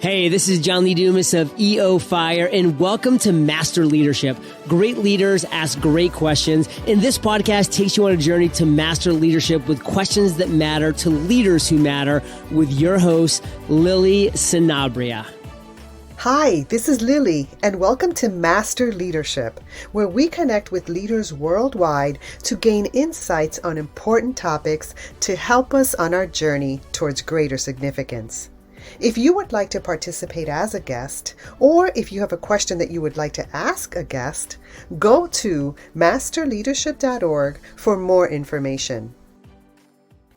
Hey, this is John Lee Dumas of EO Fire, and welcome to Master Leadership. Great leaders ask great questions, and this podcast takes you on a journey to master leadership with questions that matter to leaders who matter with your host, Lily Sanabria. Hi, this is Lily, and welcome to Master Leadership, where we connect with leaders worldwide to gain insights on important topics to help us on our journey towards greater significance. If you would like to participate as a guest, or if you have a question that you would like to ask a guest, go to masterleadership.org for more information.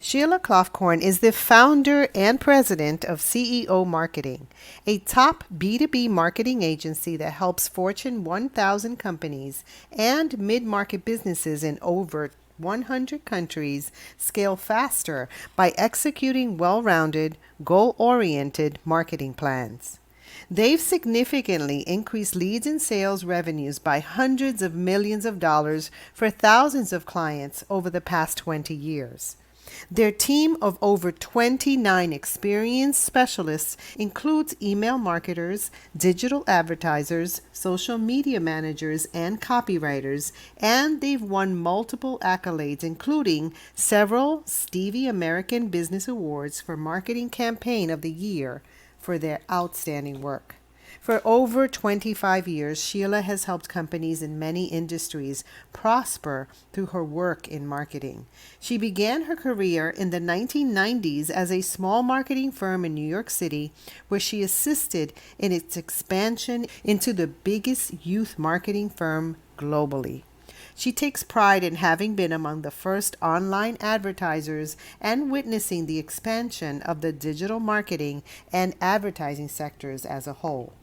Sheila Kloefkorn is the founder and president of KEO Marketing, a top B2B marketing agency that helps Fortune 1000 companies and mid-market businesses in over 100 countries scale faster by executing well-rounded, goal-oriented marketing plans. They've significantly increased leads and sales revenues by hundreds of millions of dollars for thousands of clients over the past 20 years. Their team of over 29 experienced specialists includes email marketers, digital advertisers, social media managers, and copywriters, and they've won multiple accolades, including several Stevie American Business Awards for Marketing Campaign of the Year for their outstanding work. For over 25 years, Sheila has helped companies in many industries prosper through her work in marketing. She began her career in the 1990s as a small marketing firm in New York City, where she assisted in its expansion into the biggest youth marketing firm globally. She takes pride in having been among the first online advertisers and witnessing the expansion of the digital marketing and advertising sectors as a whole.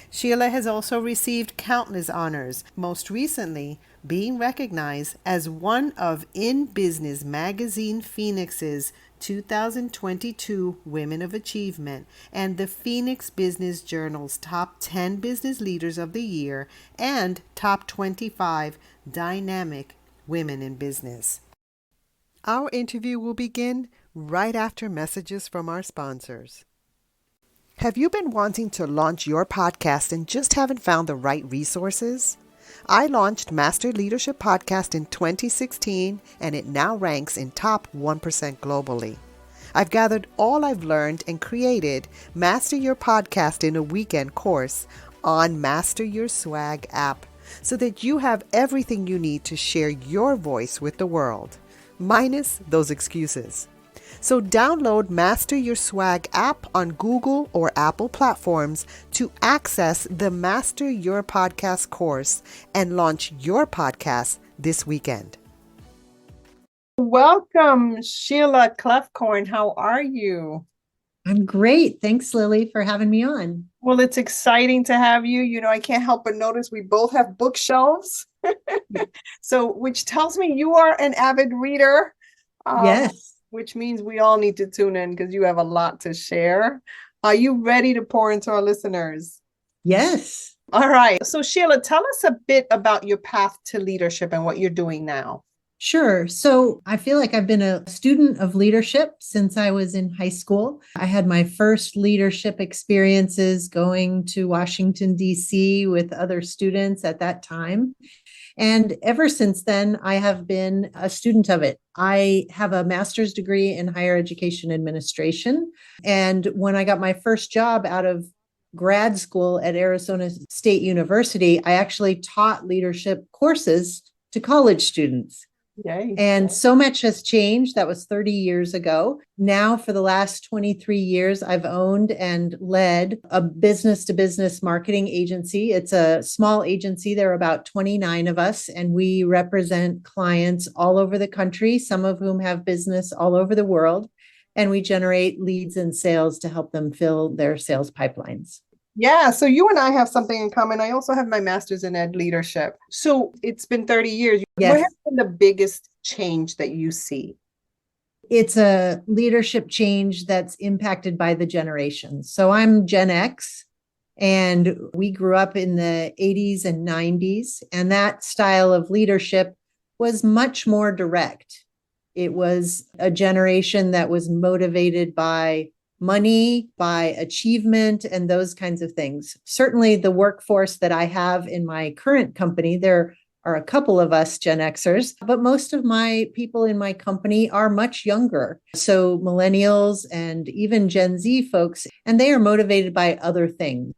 Sheila has also received countless honors, most recently being recognized as one of In Business Magazine Phoenix's 2022 Women of Achievement and the Phoenix Business Journal's Top 10 Business Leaders of the Year and Top 25 Dynamic Women in Business. Our interview will begin right after messages from our sponsors. Have you been wanting to launch your podcast and just haven't found the right resources? I launched Master Leadership Podcast in 2016, and it now ranks in top 1% globally. I've gathered all I've learned and created Master Your Podcast in a Weekend course on Master Your Swag app so that you have everything you need to share your voice with the world, minus those excuses. So download Master Your Swag app on Google or Apple platforms to access the Master Your Podcast course and launch your podcast this weekend. Welcome, Sheila Kloefkorn. How are you? I'm great. Thanks, Lily, for having me on. Well, it's exciting to have you. You know, I can't help but notice we both have bookshelves. So, which tells me you are an avid reader. Yes. Which means we all need to tune in because you have a lot to share. Are you ready to pour into our listeners? Yes. All right. So Sheila, tell us a bit about your path to leadership and what you're doing now. Sure. So I feel like I've been a student of leadership since I was in high school. I had my first leadership experiences going to Washington, D.C. with other students at that time. And ever since then, I have been a student of it. I have a master's degree in higher education administration. And when I got my first job out of grad school at Arizona State University, I actually taught leadership courses to college students. Yay. And so much has changed. That was 30 years ago. Now, for the last 23 years, I've owned and led a business-to-business marketing agency. It's a small agency. There are about 29 of us, and we represent clients all over the country, some of whom have business all over the world. And we generate leads and sales to help them fill their sales pipelines. Yeah, so you and I have something in common. I also have my master's in ed leadership. So it's been 30 years. Yes. What has been the biggest change that you see? It's a leadership change that's impacted by the generations. So I'm Gen X, and we grew up in the 80s and 90s, and that style of leadership was much more direct. It was a generation that was motivated by money, by achievement, and those kinds of things. Certainly the workforce that I have in my current company, there are a couple of us Gen Xers, but most of my people in my company are much younger. So millennials and even Gen Z folks, and they are motivated by other things.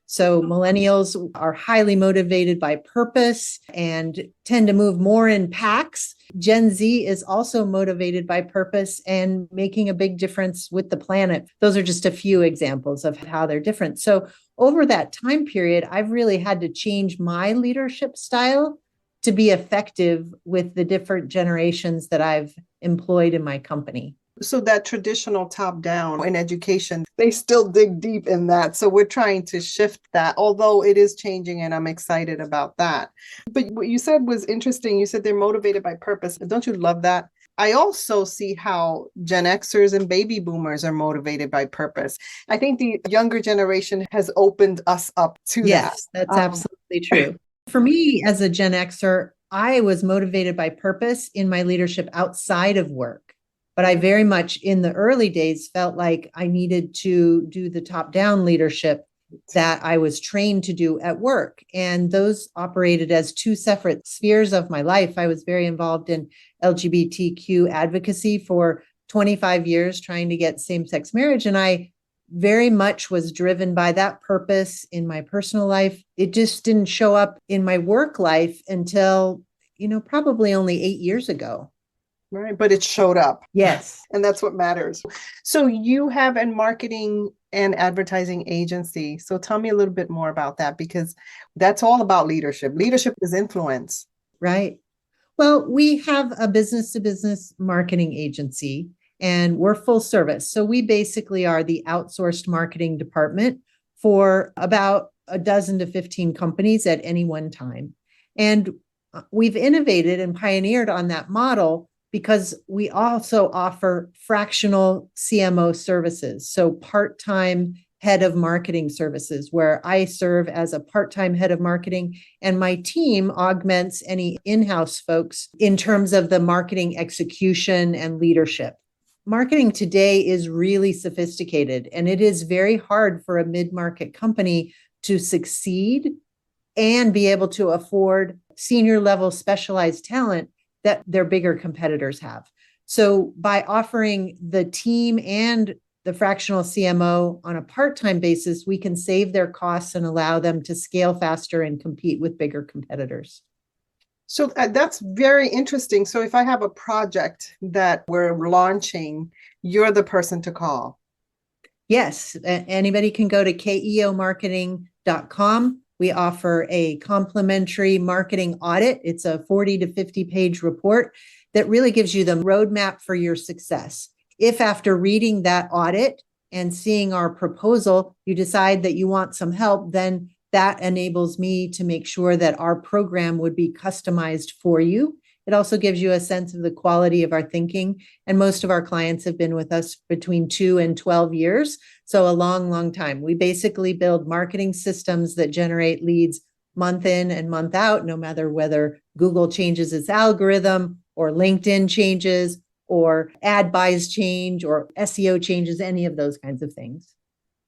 So millennials are highly motivated by purpose and tend to move more in packs. Gen Z is also motivated by purpose and making a big difference with the planet. Those are just a few examples of how they're different. So over that time period, I've really had to change my leadership style to be effective with the different generations that I've employed in my company. So that traditional top down in education, they still dig deep in that. So we're trying to shift that, although it is changing and I'm excited about that. But what you said was interesting. You said they're motivated by purpose. Don't you love that? I also see how Gen Xers and baby boomers are motivated by purpose. I think the younger generation has opened us up to that. Yes, that's absolutely true. For me as a Gen Xer, I was motivated by purpose in my leadership outside of work. But I very much in the early days felt like I needed to do the top-down leadership that I was trained to do at work. And those operated as two separate spheres of my life. I was very involved in LGBTQ advocacy for 25 years, trying to get same-sex marriage. And I very much was driven by that purpose in my personal life. It just didn't show up in my work life until, probably only 8 years ago. Right, but it showed up. Yes. And that's what matters. So you have a marketing and advertising agency. So tell me a little bit more about that, because that's all about leadership. Leadership is influence. Right. Well, we have a business-to-business marketing agency and we're full service. So we basically are the outsourced marketing department for about a dozen to 15 companies at any one time. And we've innovated and pioneered on that model because we also offer fractional CMO services. So part-time head of marketing services, where I serve as a part-time head of marketing and my team augments any in-house folks in terms of the marketing execution and leadership. Marketing today is really sophisticated, and it is very hard for a mid-market company to succeed and be able to afford senior level specialized talent that their bigger competitors have. So by offering the team and the fractional CMO on a part-time basis, we can save their costs and allow them to scale faster and compete with bigger competitors. So that's very interesting. So if I have a project that we're launching, you're the person to call. Yes, anybody can go to KEOmarketing.com. We offer a complimentary marketing audit. It's a 40 to 50 page report that really gives you the roadmap for your success. If after reading that audit and seeing our proposal, you decide that you want some help, then that enables me to make sure that our program would be customized for you. It also gives you a sense of the quality of our thinking. And most of our clients have been with us between 2 and 12 years. So a long, long time. We basically build marketing systems that generate leads month in and month out, no matter whether Google changes its algorithm or LinkedIn changes or ad buys change or SEO changes, any of those kinds of things.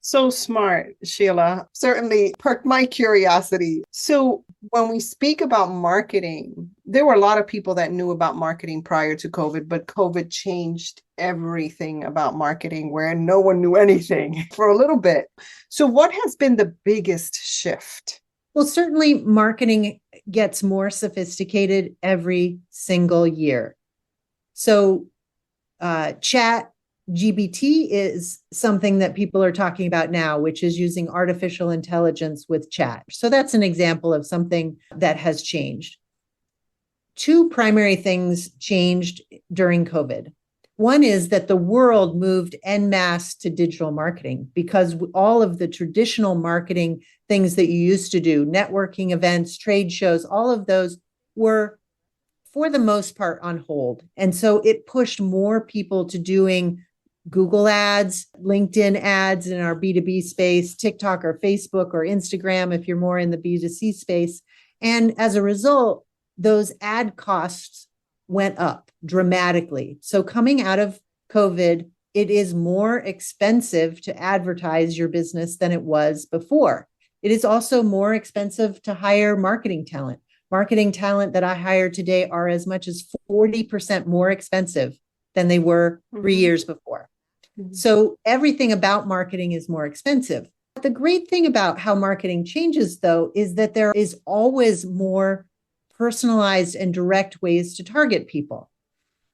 So smart, Sheila. Certainly perked my curiosity. So when we speak about marketing, there were a lot of people that knew about marketing prior to COVID, but COVID changed everything about marketing where no one knew anything for a little bit. So what has been the biggest shift? Well, certainly marketing gets more sophisticated every single year. So chat GPT is something that people are talking about now, which is using artificial intelligence with chat. So that's an example of something that has changed. Two primary things changed during COVID. One is that the world moved en masse to digital marketing because all of the traditional marketing things that you used to do, networking events, trade shows, all of those were, for the most part, on hold. And so it pushed more people to doing Google ads, LinkedIn ads in our B2B space, TikTok or Facebook or Instagram if you're more in the B2C space. And as a result, those ad costs went up dramatically. So coming out of COVID, it is more expensive to advertise your business than it was before. It is also more expensive to hire marketing talent. Marketing talent that I hire today are as much as 40% more expensive than they were 3 years before. So everything about marketing is more expensive. The great thing about how marketing changes, though, is that there is always more personalized and direct ways to target people.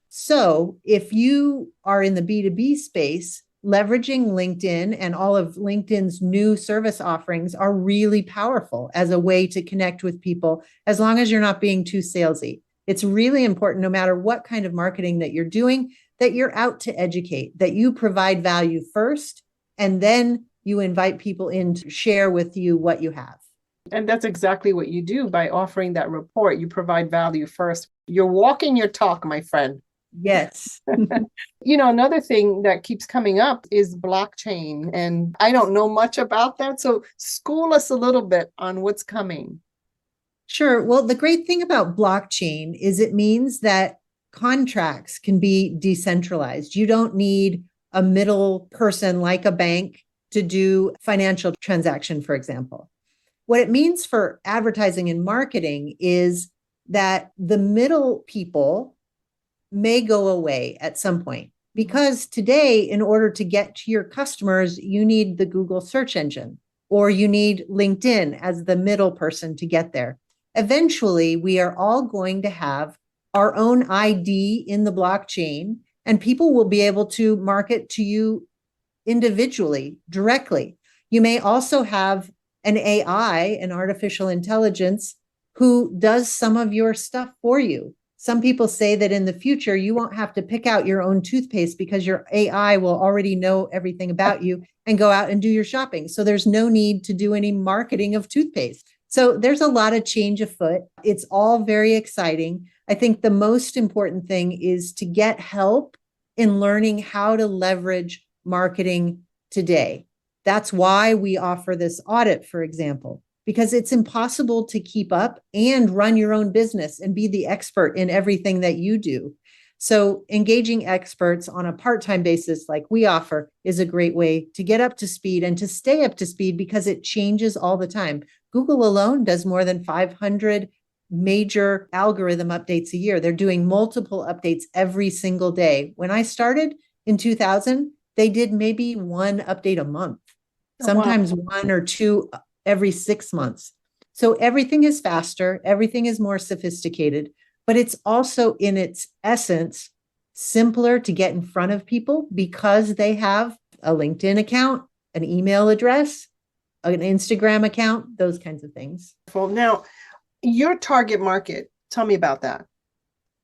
So if you are in the B2B space, leveraging LinkedIn and all of LinkedIn's new service offerings are really powerful as a way to connect with people, as long as you're not being too salesy. It's really important, no matter what kind of marketing that you're doing, that you're out to educate, that you provide value first, and then you invite people in to share with you what you have. And that's exactly what you do by offering that report. You provide value first. You're walking your talk, my friend. Yes. Another thing that keeps coming up is blockchain. And I don't know much about that. So school us a little bit on what's coming. Sure. Well, the great thing about blockchain is it means that contracts can be decentralized. You don't need a middle person like a bank to do financial transaction, for example. What it means for advertising and marketing is that the middle people may go away at some point, because today, in order to get to your customers, you need the Google search engine, or you need LinkedIn as the middle person to get there. Eventually, we are all going to have our own ID in the blockchain, and people will be able to market to you individually, directly. You may also have an AI, an artificial intelligence, who does some of your stuff for you. Some people say that in the future, you won't have to pick out your own toothpaste because your AI will already know everything about you and go out and do your shopping. So there's no need to do any marketing of toothpaste. So there's a lot of change afoot. It's all very exciting. I think the most important thing is to get help in learning how to leverage marketing today. That's why we offer this audit, for example, because it's impossible to keep up and run your own business and be the expert in everything that you do. So engaging experts on a part-time basis like we offer is a great way to get up to speed and to stay up to speed, because it changes all the time. Google alone does more than 500 major algorithm updates a year. They're doing multiple updates every single day. When I started in 2000, they did maybe one update a month, sometimes one or two every 6 months. So everything is faster, everything is more sophisticated, but it's also in its essence simpler to get in front of people because they have a LinkedIn account, an email address, an Instagram account, those kinds of things. Well, now, your target market, tell me about that.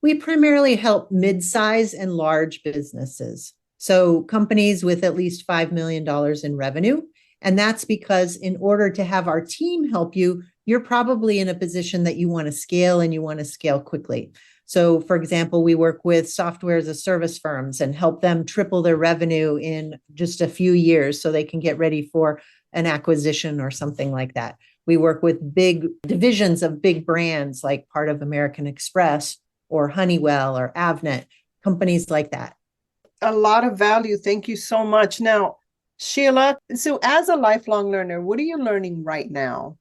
We primarily help mid-size and large businesses. So companies with at least $5 million in revenue. And that's because in order to have our team help you, you're probably in a position that you want to scale, and you want to scale quickly. So for example, we work with software as a service firms and help them triple their revenue in just a few years so they can get ready for an acquisition or something like that. We work with big divisions of big brands like part of American Express or Honeywell or Avnet, companies like that. A lot of value. Thank you so much. Now, Sheila, so as a lifelong learner, what are you learning right now?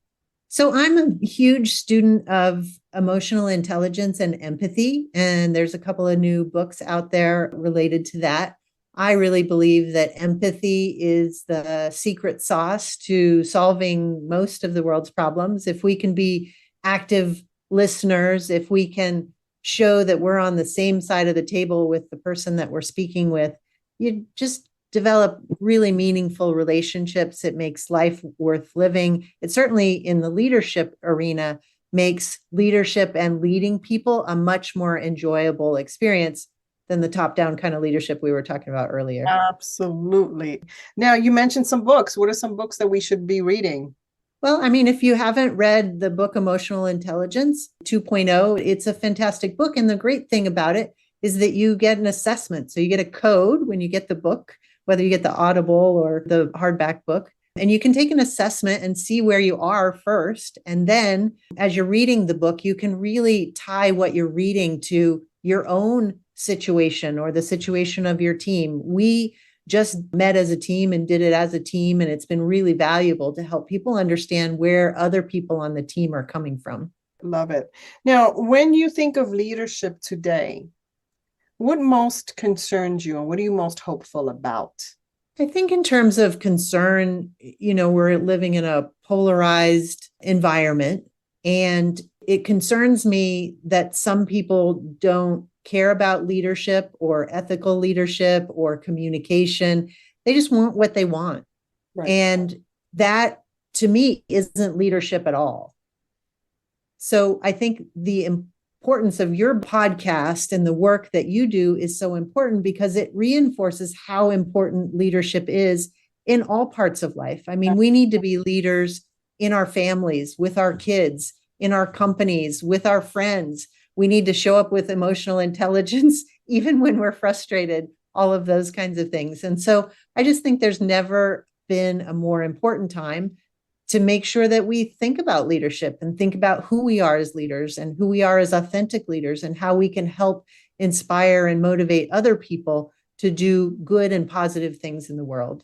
So I'm a huge student of emotional intelligence and empathy, and there's a couple of new books out there related to that. I really believe that empathy is the secret sauce to solving most of the world's problems. If we can be active listeners, if we can show that we're on the same side of the table with the person that we're speaking with, you just develop really meaningful relationships. It makes life worth living. It certainly, in the leadership arena, makes leadership and leading people a much more enjoyable experience than the top-down kind of leadership we were talking about earlier. Absolutely. Now, you mentioned some books. What are some books that we should be reading? Well, I mean, if you haven't read the book Emotional Intelligence 2.0, it's a fantastic book. And the great thing about it is that you get an assessment. So you get a code when you get the book, whether you get the Audible or the hardback book, and you can take an assessment and see where you are first. And then as you're reading the book, you can really tie what you're reading to your own situation or the situation of your team. We just met as a team and did it as a team. And it's been really valuable to help people understand where other people on the team are coming from. Love it. Now, when you think of leadership today, what most concerns you and what are you most hopeful about? I think in terms of concern, we're living in a polarized environment, and it concerns me that some people don't care about leadership or ethical leadership or communication. They just want what they want. Right. And that, to me, isn't leadership at all. So I think the importance of your podcast and the work that you do is so important because it reinforces how important leadership is in all parts of life. I mean, we need to be leaders in our families, with our kids, in our companies, with our friends. We need to show up with emotional intelligence, even when we're frustrated, all of those kinds of things. And so I just think there's never been a more important time to make sure that we think about leadership and think about who we are as leaders and who we are as authentic leaders and how we can help inspire and motivate other people to do good and positive things in the world.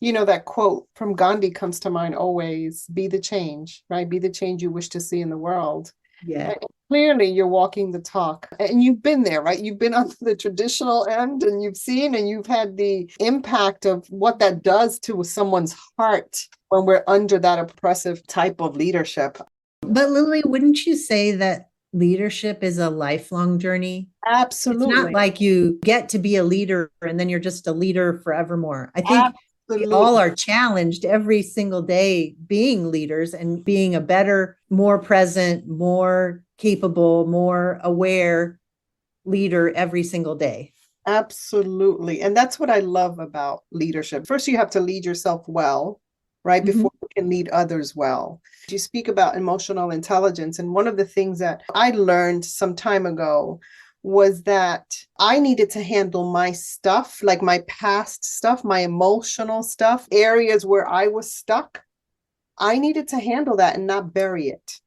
That quote from Gandhi comes to mind always: be the change, right? Be the change you wish to see in the world. Yeah. And clearly you're walking the talk, and you've been there, right? You've been on the traditional end, and you've seen and you've had the impact of what that does to someone's heart when we're under that oppressive type of leadership. But Lily, wouldn't you say that leadership is a lifelong journey? Absolutely. It's not like you get to be a leader and then you're just a leader forevermore. I think we all are challenged every single day being leaders and being a better, more present, more capable, more aware leader every single day. Absolutely. And that's what I love about leadership. First, you have to lead yourself well, right? Before you can lead others well. You speak about emotional intelligence. And one of the things that I learned some time ago was that I needed to handle my stuff, like my past stuff, my emotional stuff, areas where I was stuck. I needed to handle that and not bury it.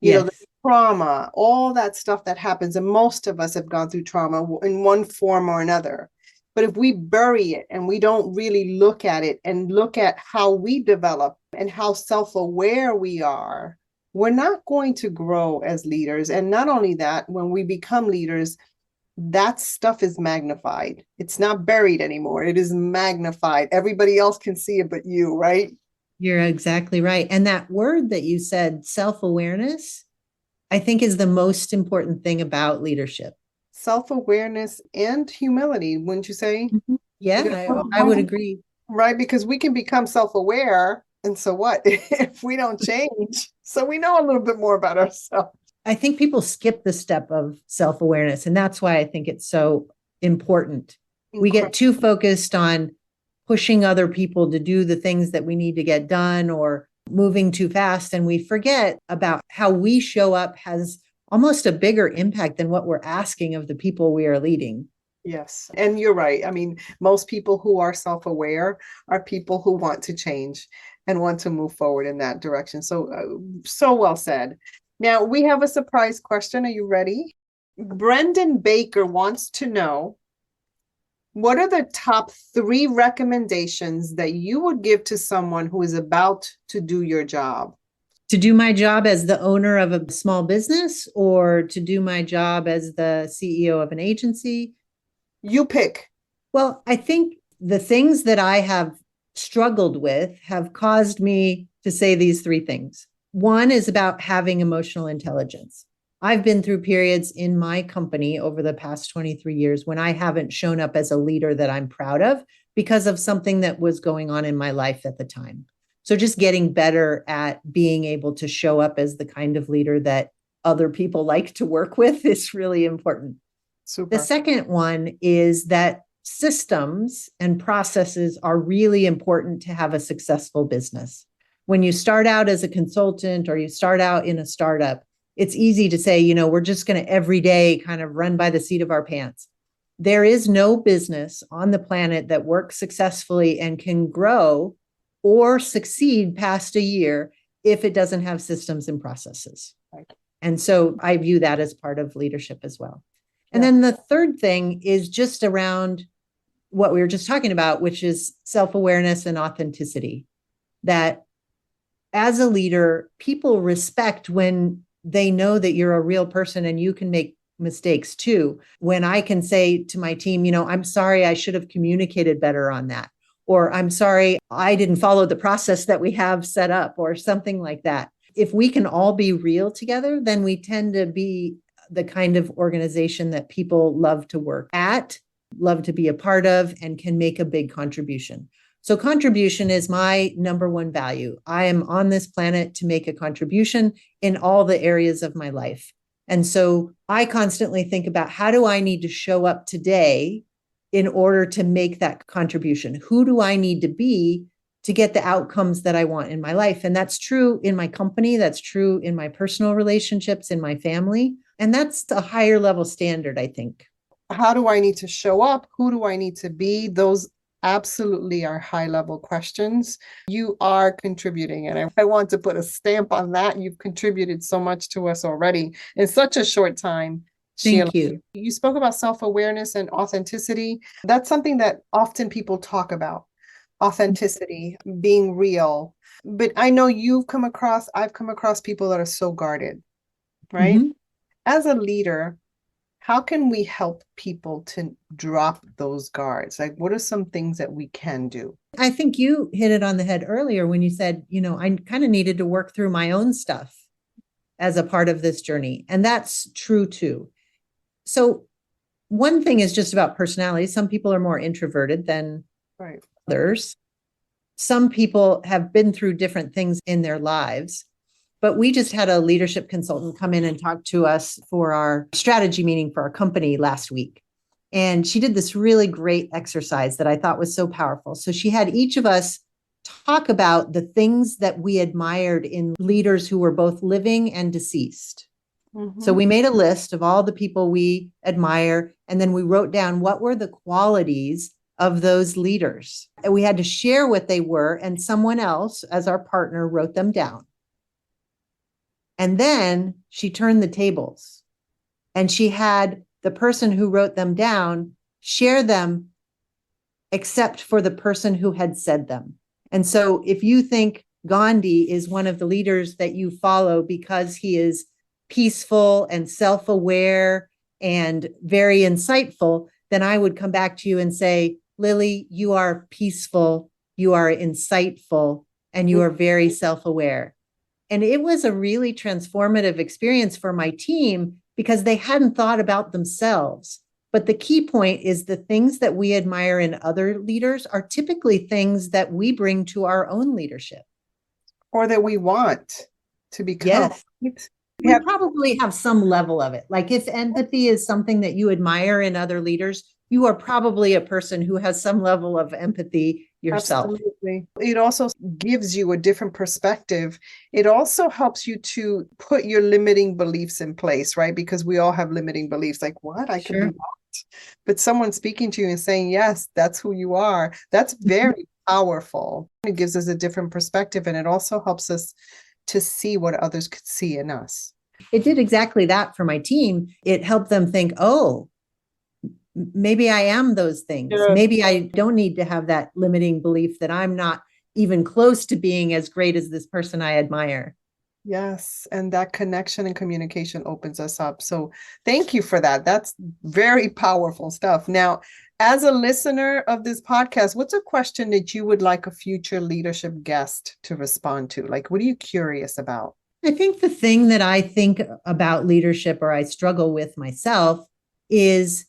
The trauma, all that stuff that happens. And most of us have gone through trauma in one form or another. But if we bury it and we don't really look at it and look at how we develop and how self-aware we are, we're not going to grow as leaders. And not only that, when we become leaders, that stuff is magnified. It's not buried anymore. It is magnified. Everybody else can see it but you, right? You're exactly right. And that word that you said, self-awareness, I think is the most important thing about leadership. Self-awareness and humility, wouldn't you say? Mm-hmm. Yeah, I would agree. Right, because we can become self-aware. And so what if we don't change? So we know a little bit more about ourselves. I think people skip the step of self-awareness. And that's why I think it's so important. We get too focused on pushing other people to do the things that we need to get done or moving too fast. And we forget about how we show up has almost a bigger impact than what we're asking of the people we are leading. Yes. And you're right. I mean, most people who are self-aware are people who want to change and want to move forward in that direction. So, so well said. Now we have a surprise question. Are you ready? Brendan Baker wants to know, what are the top 3 recommendations that you would give to someone who is about to do your job? To do my job as the owner of a small business or to do my job as the CEO of an agency? You pick. Well, I think the things that I have struggled with have caused me to say these 3 things. One is about having emotional intelligence. I've been through periods in my company over the past 23 years when I haven't shown up as a leader that I'm proud of because of something that was going on in my life at the time. So just getting better at being able to show up as the kind of leader that other people like to work with is really important. Super. The second one is that systems and processes are really important to have a successful business. When you start out as a consultant or you start out in a startup, it's easy to say, we're just going to every day kind of run by the seat of our pants. There is no business on the planet that works successfully and can grow or succeed past a year if it doesn't have systems and processes. Right. And so I view that as part of leadership as well. And then the third thing is just around what we were just talking about, which is self-awareness and authenticity. That as a leader, people respect when they know that you're a real person and you can make mistakes too. When I can say to my team, I'm sorry, I should have communicated better on that. Or I'm sorry, I didn't follow the process that we have set up, or something like that. If we can all be real together, then we tend to be the kind of organization that people love to work at, love to be a part of, and can make a big contribution. So contribution is my number one value. I am on this planet to make a contribution in all the areas of my life. And so I constantly think about, how do I need to show up today in order to make that contribution? Who do I need to be to get the outcomes that I want in my life? And that's true in my company. That's true in my personal relationships, in my family. And that's a higher level standard, I think. How do I need to show up? Who do I need to be? Those absolutely are high level questions. You are contributing. And I want to put a stamp on that. You've contributed so much to us already in such a short time. Sheila. Thank you. You spoke about self-awareness and authenticity. That's something that often people talk about. Authenticity, being real. But I know I've come across people that are so guarded, right? Mm-hmm. As a leader, how can we help people to drop those guards? Like, what are some things that we can do? I think you hit it on the head earlier when you said, I kind of needed to work through my own stuff as a part of this journey. And that's true too. So one thing is just about personality. Some people are more introverted than others. Some people have been through different things in their lives. But we just had a leadership consultant come in and talk to us for our strategy meeting for our company last week. And she did this really great exercise that I thought was so powerful. So she had each of us talk about the things that we admired in leaders who were both living and deceased. Mm-hmm. So we made a list of all the people we admire, and then we wrote down what were the qualities of those leaders. And we had to share what they were, and someone else, as our partner, wrote them down. And then she turned the tables, and she had the person who wrote them down share them, except for the person who had said them. And so if you think Gandhi is one of the leaders that you follow because he is peaceful and self-aware and very insightful, then I would come back to you and say, Lily, you are peaceful, you are insightful, and you are very self-aware. And it was a really transformative experience for my team because they hadn't thought about themselves. But the key point is the things that we admire in other leaders are typically things that we bring to our own leadership. Or that we want to become. Yes. We probably have some level of it. Like if empathy is something that you admire in other leaders, you are probably a person who has some level of empathy yourself. Absolutely. It also gives you a different perspective. It also helps you to put your limiting beliefs in place, right? Because we all have limiting beliefs. Like, what? I can do that. But someone speaking to you and saying, yes, that's who you are. That's very powerful. It gives us a different perspective. And it also helps us to see what others could see in us. It did exactly that for my team. It helped them think, oh, maybe I am those things. Yeah. Maybe I don't need to have that limiting belief that I'm not even close to being as great as this person I admire. Yes. And that connection and communication opens us up. So thank you for that. That's very powerful stuff. Now, as a listener of this podcast, what's a question that you would like a future leadership guest to respond to? Like, what are you curious about? I think the thing that I think about leadership, or I struggle with myself, is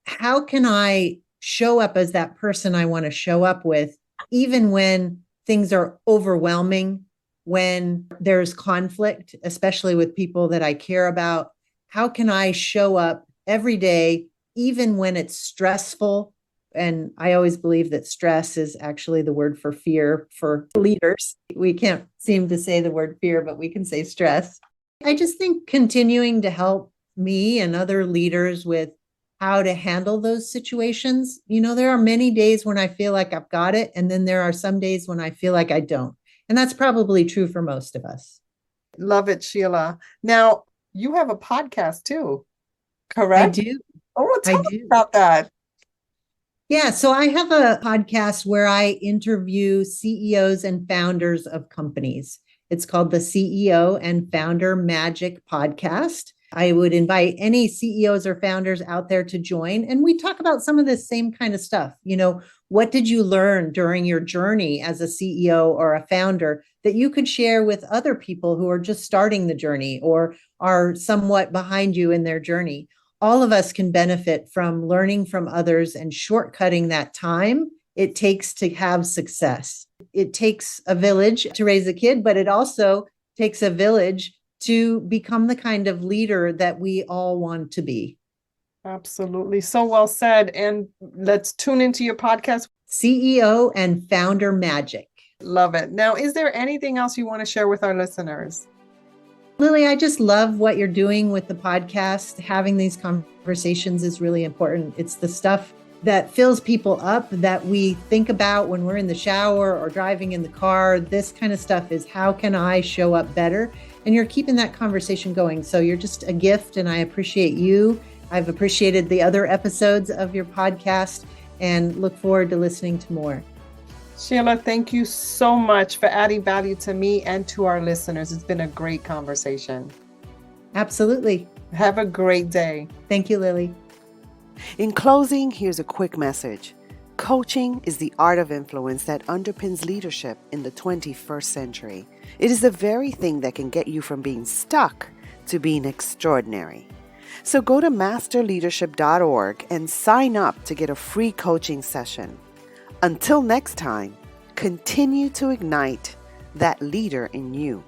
how can I show up as that person I want to show up with, even when things are overwhelming, when there's conflict, especially with people that I care about? How can I show up every day, even when it's stressful? And I always believe that stress is actually the word for fear for leaders. We can't seem to say the word fear, but we can say stress. I just think continuing to help me and other leaders with how to handle those situations. There are many days when I feel like I've got it, and then there are some days when I feel like I don't. And that's probably true for most of us. Love it, Sheila. Now, you have a podcast too, correct? I do. Oh, well, I tell us do. about that. Yeah, so I have a podcast where I interview CEOs and founders of companies. It's called the CEO and Founder Magic Podcast. I would invite any CEOs or founders out there to join, and we talk about some of the same kind of stuff. What did you learn during your journey as a CEO or a founder that you could share with other people who are just starting the journey or are somewhat behind you in their journey? All of us can benefit from learning from others and shortcutting that time it takes to have success. It takes a village to raise a kid, but it also takes a village to become the kind of leader that we all want to be. Absolutely. So well said. And let's tune into your podcast. CEO and Founder Magic. Love it. Now, is there anything else you want to share with our listeners? Lily, I just love what you're doing with the podcast. Having these conversations is really important. It's the stuff that fills people up that we think about when we're in the shower or driving in the car. This kind of stuff is how can I show up better? And you're keeping that conversation going. So you're just a gift, and I appreciate you. I've appreciated the other episodes of your podcast and look forward to listening to more. Sheila, thank you so much for adding value to me and to our listeners. It's been a great conversation. Absolutely. Have a great day. Thank you, Lily. In closing, here's a quick message. Coaching is the art of influence that underpins leadership in the 21st century. It is the very thing that can get you from being stuck to being extraordinary. So go to masterleadership.org and sign up to get a free coaching session. Until next time, continue to ignite that leader in you.